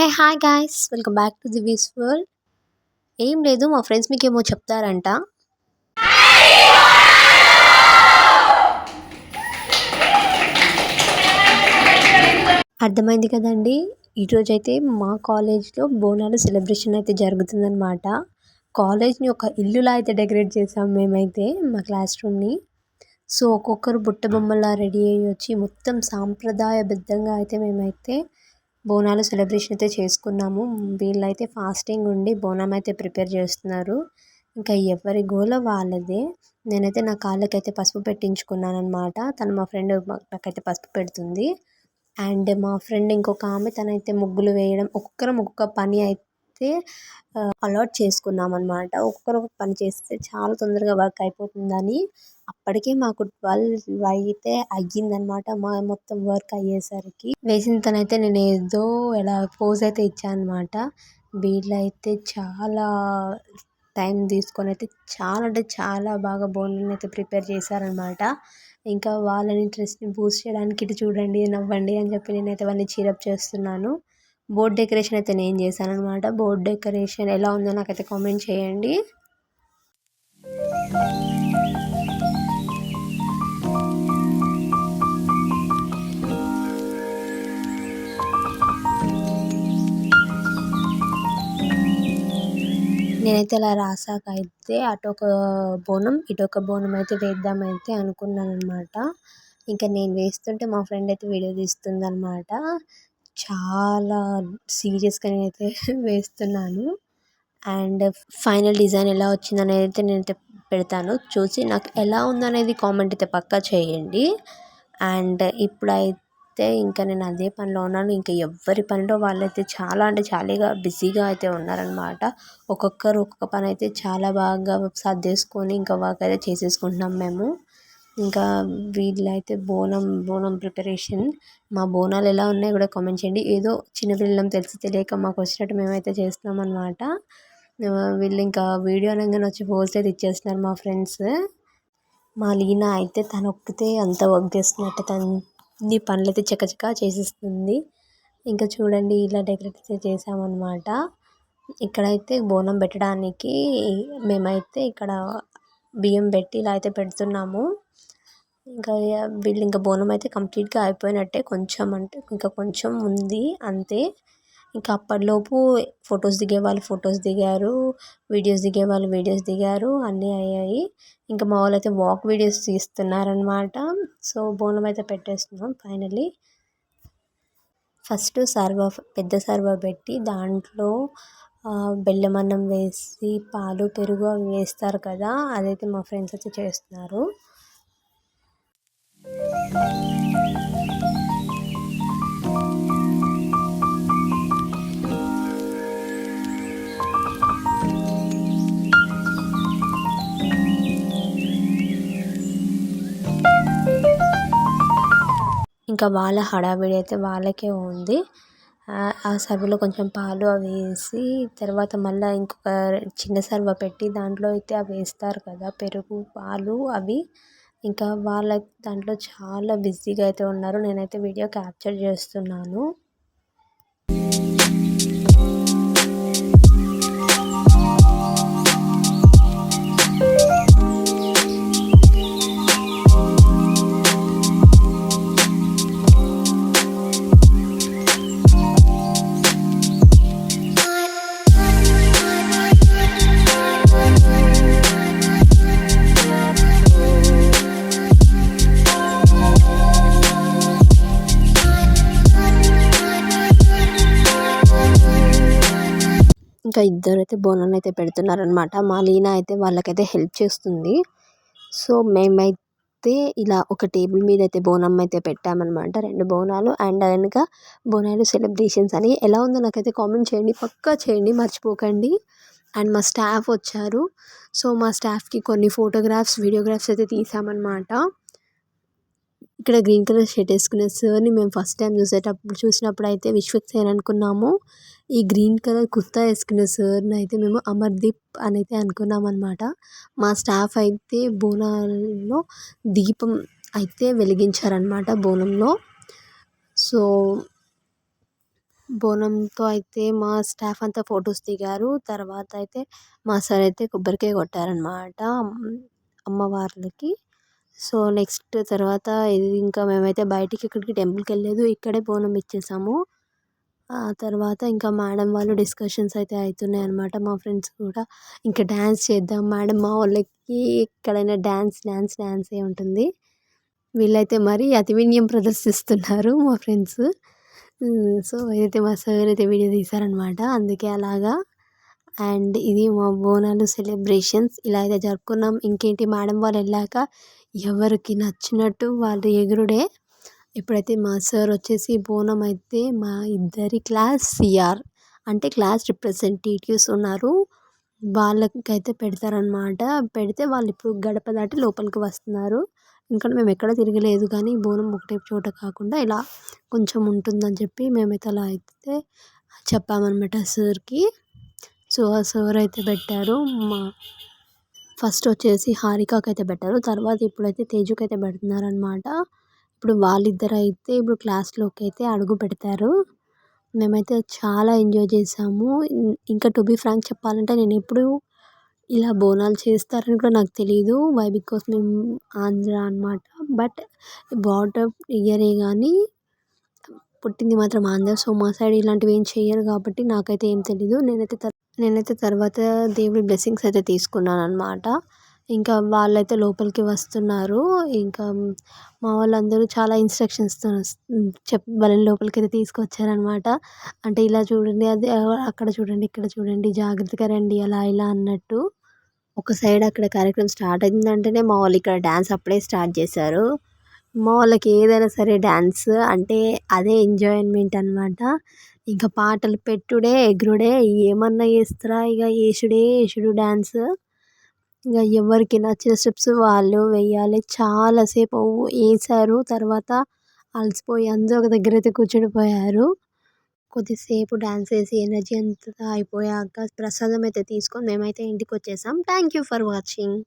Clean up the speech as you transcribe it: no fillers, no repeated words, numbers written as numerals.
Hey hi guys, welcome back to the vis world. ఏం లేదు, మా ఫ్రెండ్స్ మీకేమో చెప్తారంట. అర్థమైంది కదండి. ఈరోజైతే మా కాలేజ్లో బోనాలు సెలబ్రేషన్ అయితే జరుగుతుందన్నమాట. కాలేజ్ని ఒక ఇల్లులా అయితే డెకరేట్ చేసాం మేమైతే మా క్లాస్ రూమ్ని. సో ఒక్కొక్కరు బుట్ట బొమ్మలా రెడీ అయ్యి వచ్చి మొత్తం సాంప్రదాయబద్ధంగా అయితే మేమైతే బోనాలు సెలబ్రేషన్ అయితే చేసుకున్నాము. వీళ్ళైతే ఫాస్టింగ్ ఉండి బోనం అయితే ప్రిపేర్ చేస్తున్నారు. ఇంకా ఎవరి గోల వాళ్ళదే. నేనైతే నా కాళ్ళకైతే పసుపు పెట్టించుకున్నాను అనమాట. తను మా ఫ్రెండ్ నాకైతే పసుపు పెడుతుంది. అండ్ మా ఫ్రెండ్ ఇంకొక ఆమె తనైతే ముగ్గులు వేయడం, ఒక్కొక్కరం ఒక్కొక్క పని అయితే అలాట్ చేసుకున్నాం అనమాట. ఒక్కొక్కరు ఒక పని చేస్తే చాలా తొందరగా వర్క్ అయిపోతుందని అప్పటికే మాకు 12 అయితే అయ్యిందనమాట. మా మొత్తం వర్క్ అయ్యేసరికి వేసిన తనైతే నేను ఏదో ఎలా పోజ్ అయితే ఇచ్చాను అనమాట. వీళ్ళైతే చాలా టైం తీసుకొని అయితే చాలా అంటే చాలా బాగా బోనాలను అయితే ప్రిపేర్ చేశారనమాట. ఇంకా వాళ్ళని ఇంట్రెస్ట్ని బూస్ట్ చేయడానికి ఇటు చూడండి నవ్వండి అని చెప్పి నేనైతే వాళ్ళని చీరప్ చేస్తున్నాను. బోర్డ్ డెకరేషన్ అయితే నేను చేశాను అనమాట. బోర్డ్ డెకరేషన్ ఎలా ఉందో నాకైతే కామెంట్ చేయండి. నేనైతే అలా రాసాక అయితే అటొక బోనం ఇటొక బోనం అయితే వేద్దామైతే అనుకున్నాను అనమాట. ఇంకా నేను వేస్తుంటే మా ఫ్రెండ్ అయితే వీడియో తీస్తుందనమాట. చాలా సీరియస్గా నేనైతే వేస్తున్నాను. అండ్ ఫైనల్ డిజైన్ ఎలా వచ్చిందనేది అయితే నేనైతే పెడతాను. చూసి నాకు ఎలా ఉందనేది కామెంట్ అయితే పక్కా చేయండి. అండ్ ఇప్పుడైతే ఇంకా నేను అదే పనిలో ఉన్నాను. ఇంకా ఎవరి పనిలో వాళ్ళైతే చాలా అంటే చాలా బిజీగా అయితే ఉన్నారనమాట. ఒక్కొక్కరు ఒక్కొక్క పని అయితే చాలా బాగా సర్దేసుకొని ఇంకా వర్క్ అయితే చేసేసుకుంటున్నాం మేము. ఇంకా వీళ్ళైతే బోనం ప్రిపరేషన్. మా బోనాలు ఎలా ఉన్నాయో కూడా కామెంట్ చేయండి. ఏదో చిన్నపిల్లలం తెలిసి తెలియక మాకు వచ్చినట్టు మేమైతే చేస్తున్నాం అనమాట. వీళ్ళు ఇంకా వీడియో అనగానే వచ్చి పోస్ట్ అయితే ఇచ్చేస్తున్నారు మా ఫ్రెండ్స్. మా లీనా అయితే తను ఒక్కతే అంత వర్క్ చేస్తున్నట్టు తన్ని పనులు అయితే చకచకా చేసేస్తుంది. ఇంకా చూడండి ఇలా డెకరేట్ అయితే చేసామన్నమాట. ఇక్కడైతే బోనం పెట్టడానికి మేమైతే ఇక్కడ బియ్యం పెట్టి ఇలా అయితే పెడుతున్నాము. ఇంకా వీళ్ళు ఇంకా బోనం అయితే కంప్లీట్గా అయిపోయినట్టే, కొంచెం అంటే ఇంకా కొంచెం ఉంది అంతే. ఇంకా అప్పటిలోపు ఫొటోస్ దిగే వాళ్ళు ఫొటోస్ దిగారు, వీడియోస్ దిగే వాళ్ళు వీడియోస్ దిగారు, అన్నీ అయ్యాయి. ఇంకా మా వాళ్ళు అయితే వాక్ వీడియోస్ తీస్తున్నారనమాట. సో బోనం అయితే పెట్టేస్తున్నాం ఫైనలీ. ఫస్ట్ పెద్ద సర్వ పెట్టి దాంట్లో బెల్లం అన్నం వేసి పాలు పెరుగు అవి వేస్తారు కదా, అదైతే మా ఫ్రెండ్స్ అయితే చేస్తున్నారు. ఇంకా వాళ్ళ హడావిడి అయితే వాళ్ళకే ఉంది. ఆ సర్వలో కొంచెం పాలు అవి వేసి తర్వాత మళ్ళీ ఇంకొక చిన్న సర్వ పెట్టి దాంట్లో అయితే అవి వేస్తారు కదా పెరుగు పాలు అవి. ఇంకా వాళ్ళ దాంట్లో చాలా బిజీగా అయితే ఉన్నారు. నేనైతే వీడియో క్యాప్చర్ చేస్తున్నాను. ఇంకా ఇద్దరైతే బోనాన్ని అయితే పెడుతున్నారనమాట. మా లీనా అయితే వాళ్ళకైతే హెల్ప్ చేస్తుంది. సో మేమైతే ఇలా ఒక టేబుల్ మీద అయితే బోనం అయితే పెట్టామన్నమాట, 2 బోనాలు. అండ్ వెనుక బోనాలు సెలబ్రేషన్స్ అని ఎలా ఉందో నాకైతే కామెంట్ చేయండి, పక్కా చేయండి, మర్చిపోకండి. అండ్ మా స్టాఫ్ వచ్చారు. సో మా స్టాఫ్కి కొన్ని ఫోటోగ్రాఫ్స్ వీడియోగ్రాఫ్స్ అయితే తీసామన్నమాట. ఇక్కడ గ్రీన్ కలర్ షర్ట్ వేసుకునే సార్ని మేము ఫస్ట్ టైం చూసినప్పుడు అయితే విశ్వక్సేన్ అనుకున్నాము. ఈ గ్రీన్ కలర్ కుర్తా వేసుకునే సార్ని అయితే మేము అమర్దీప్ అని అయితే అనుకున్నాం అనమాట. మా స్టాఫ్ అయితే బోనాల్లో దీపం అయితే వెలిగించారనమాట బోనంలో. సో బోనంతో అయితే మా స్టాఫ్ అంతా ఫొటోస్ దిగారు. తర్వాత అయితే మా సార్ అయితే కొబ్బరికాయ కొట్టారనమాట అమ్మవార్లకి. సో, నెక్స్ట్ తర్వాత ఇది ఇంకా మేమైతే బయటికి ఎక్కడికి టెంపుల్‌కెళ్ళలేదు. ఇక్కడే బోనం ఇచ్చేసాము. ఆ తర్వాత ఇంకా మేడం వాళ్ళు డిస్కషన్స్ అయితే అయితున్నాయన్నమాట. మా ఫ్రెండ్స్ కూడా ఇంకా డాన్స్ చేద్దాం మేడం, మా వాళ్ళకి ఎక్కడైనా డాన్సే ఉంటుంది. వీళ్ళైతే మరీ అతివినయం ప్రదర్శిస్తున్నారు మా ఫ్రెండ్స్. సో, అయితే మా సార్ అయితే వీడియో తీశారనమాట. అందుకే అలాగా. అండ్ ఇది మా బోనాలు సెలబ్రేషన్స్ ఇలా అయితే జరుపుకున్నాం. ఇంకేంటి మేడం వాళ్ళు వెళ్ళాక ఎవరికి నచ్చినట్టు వాళ్ళు ఎగురుడే. ఇప్పుడైతే మా సార్ వచ్చేసి బోనం అయితే మా ఇద్దరి క్లాస్ సిఆర్ అంటే క్లాస్ రిప్రజెంటేటివ్స్ ఉన్నారు. వాళ్ళకైతే పెడతారనమాట. పెడితే వాళ్ళు ఇప్పుడు గడప దాటి లోపలికి వస్తున్నారు. ఇంకా మేము ఎక్కడ తిరగలేదు కానీ బోనం ఒకటే చోట కాకుండా ఇలా కొంచెం ఉంటుందని చెప్పి మేమైతే అలా అయితే చెప్పామన్నమాట సార్‌కి. సో, ఆ సార్ అయితే పెట్టారు. ఫస్ట్ వచ్చేసి హారికకైతే పెట్టారు. తర్వాత ఇప్పుడైతే తేజుకైతే పెడుతున్నారనమాట. ఇప్పుడు వాళ్ళిద్దరైతే ఇప్పుడు క్లాస్‌లోకి అయితే అడుగు పెడతారు. మేమైతే చాలా ఎంజాయ్ చేసాము. ఇంకా టు బీ ఫ్రాంక్ చెప్పాలంటే నేనెప్పుడూ ఇలా బోనాలు చేస్తారని కూడా నాకు తెలీదు. వై బికాస్ మేము ఆంధ్ర అనమాట. బట్ బార్న్ ఇయరే గానీ పుట్టింది మాత్రం ఆంధ్ర. సో, మా సైడ్ ఇలాంటివి ఏం చెయ్యరు కాబట్టి నాకైతే ఏం తెలీదు. నేనైతే తర్వాత దేవుడి బ్లెస్సింగ్స్ అయితే తీసుకున్నాననమాట. ఇంకా వాళ్ళైతే లోపలికి వస్తున్నారు. ఇంకా మా వాళ్ళందరూ చాలా ఇన్‌స్ట్రక్షన్స్‌తో వాళ్ళని లోపలికైతే తీసుకొచ్చారనమాట. అంటే ఇలా చూడండి, అది అక్కడ చూడండి, ఇక్కడ చూడండి, జాగ్రత్తగా రండి అలా ఇలా అన్నట్టు. ఒక సైడ్ అక్కడ కార్యక్రమం స్టార్ట్ అయిందంటేనే మా వాళ్ళు ఇక్కడ డాన్స్ అప్పుడే స్టార్ట్ చేశారు. మా వాళ్ళకి ఏదైనా సరే డాన్స్ అంటే అదే ఎంజాయ్‌మెంట్ అనమాట. ఇంకా పాటలు పెట్టుడే, ఎగురుడే ఏమన్నా చేస్తారా ఇక యేసుడు డాన్స్. ఇక ఎవరికి నచ్చిన స్టెప్స్ వాళ్ళు వెయ్యాలి. చాలా సేపు ఏశారు. తర్వాత అలసిపోయి అందరూ ఒక దగ్గర అయితే కూర్చుండిపోయారు. కొద్దిసేపు డాన్స్ ఏసి ఎనర్జీ అంతా అయిపోయాక ప్రసాదం అయితే తీసుకొని మేమైతే ఇంటికొచ్చేసాం. Thank you for watching.